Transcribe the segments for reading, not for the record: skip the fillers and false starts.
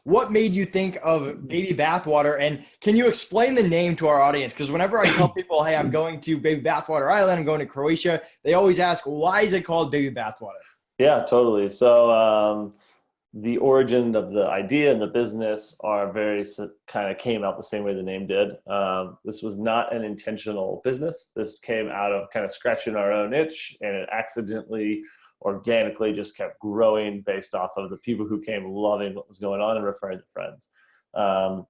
What made you think of Baby Bathwater? And can you explain the name to our audience? Because whenever I tell people, hey, I'm going to Baby Bathwater Island, I'm going to Croatia, they always ask, why is it called Baby Bathwater? Yeah, totally. So the origin of the idea and the business are very kind of came out the same way the name did. This was not an intentional business. This came out of kind of scratching our own itch, and it accidentally, organically just kept growing based off of the people who came loving what was going on and referring to friends. Um,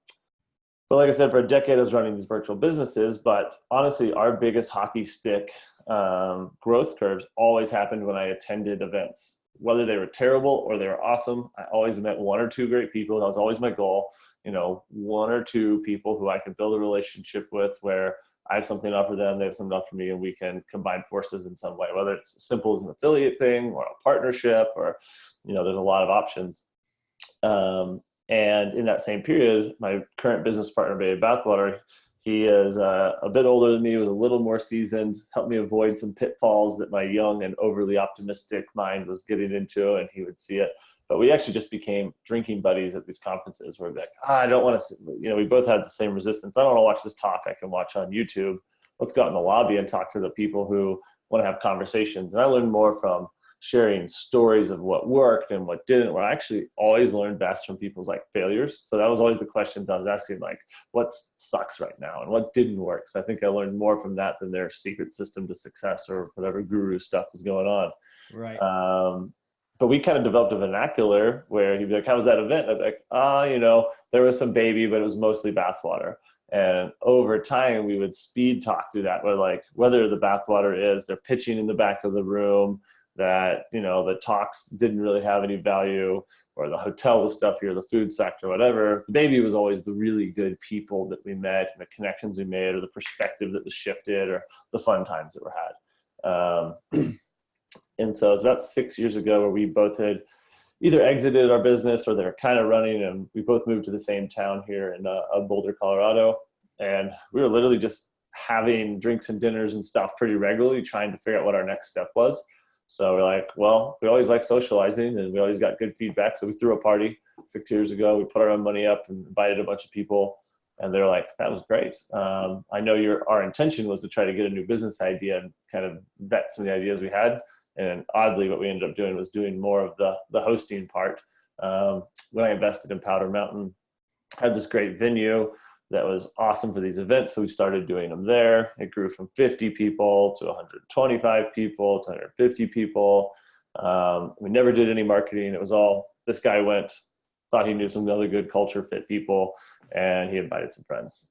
but like I said, for a decade, I was running these virtual businesses. But honestly, our biggest hockey stick growth curves always happened when I attended events, whether they were terrible or they were awesome. I always met one or two great people. That was always my goal. One or two people who I could build a relationship with where I have something to offer them, they have something to offer me, and we can combine forces in some way, whether it's as simple as an affiliate thing or a partnership or, there's a lot of options. And in that same period, my current business partner, Baby Bathwater, he is a bit older than me, was a little more seasoned, helped me avoid some pitfalls that my young and overly optimistic mind was getting into, and he would see it. But we actually just became drinking buddies at these conferences where we're like, I don't want to, we both had the same resistance. I don't want to watch this talk I can watch on YouTube. Let's go out in the lobby and talk to the people who want to have conversations. And I learned more from sharing stories of what worked and what didn't, where I actually always learned best from people's failures. So that was always the questions I was asking, what sucks right now and what didn't work. So I think I learned more from that than their secret system to success or whatever guru stuff was going on. Right. But we kind of developed a vernacular where he'd be like, how was that event? I'd be like, there was some baby, but it was mostly bathwater. And over time, we would speed talk through that, where whether the bathwater is, they're pitching in the back of the room, that, the talks didn't really have any value, or the hotel was stuffy, or the food sector, whatever. The baby was always the really good people that we met, and the connections we made, or the perspective that was shifted, or the fun times that were had. And so it's about 6 years ago where we both had either exited our business or they were kind of running, and we both moved to the same town here in Boulder, Colorado. And we were literally just having drinks and dinners and stuff pretty regularly, trying to figure out what our next step was. So we're like, well, we always like socializing and we always got good feedback. So we threw a party 6 years ago. We put our own money up and invited a bunch of people. And they're like, that was great. I know our intention was to try to get a new business idea and kind of vet some of the ideas we had. And oddly, what we ended up doing was doing more of the hosting part. When I invested in Powder Mountain, I had this great venue that was awesome for these events. So we started doing them there. It grew from 50 people to 125 people to 150 people. We never did any marketing. It was all, this guy went, thought he knew some other good culture fit people, and he invited some friends.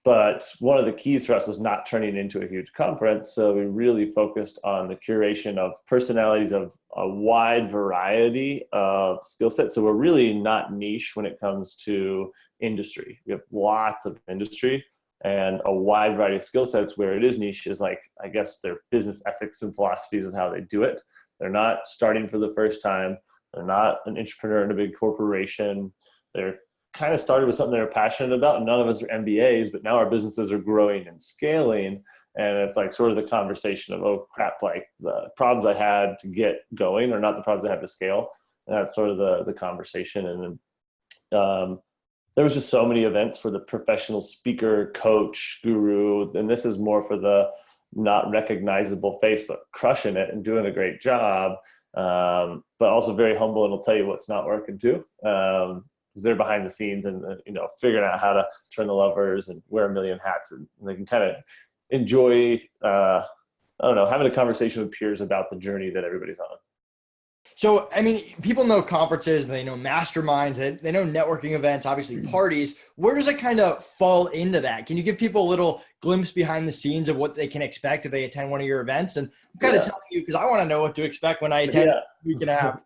But one of the keys for us was not turning into a huge conference. So we really focused on the curation of personalities of a wide variety of skill sets. So we're really not niche when it comes to industry. We have lots of industry and a wide variety of skill sets. Where it is niche is I guess, their business ethics and philosophies of how they do it. They're not starting for the first time. They're not an entrepreneur in a big corporation. They're kind of started with something they were passionate about, and none of us are MBAs, but now our businesses are growing and scaling. And it's sort of the conversation of, oh crap, the problems I had to get going are not the problems I have to scale. And that's sort of the conversation. And then there was just so many events for the professional speaker, coach, guru. And this is more for the not recognizable face, but crushing it and doing a great job. But also very humble and will tell you what's not working too. Because they're behind the scenes and figuring out how to turn the levers and wear a million hats, and they can kind of enjoy having a conversation with peers about the journey that everybody's on. So, I mean, people know conferences, they know masterminds, they know networking events, obviously parties. Where does it kind of fall into that? Can you give people a little glimpse behind the scenes of what they can expect if they attend one of your events? And I'm kind of telling you, because I want to know what to expect when I attend a week and a half.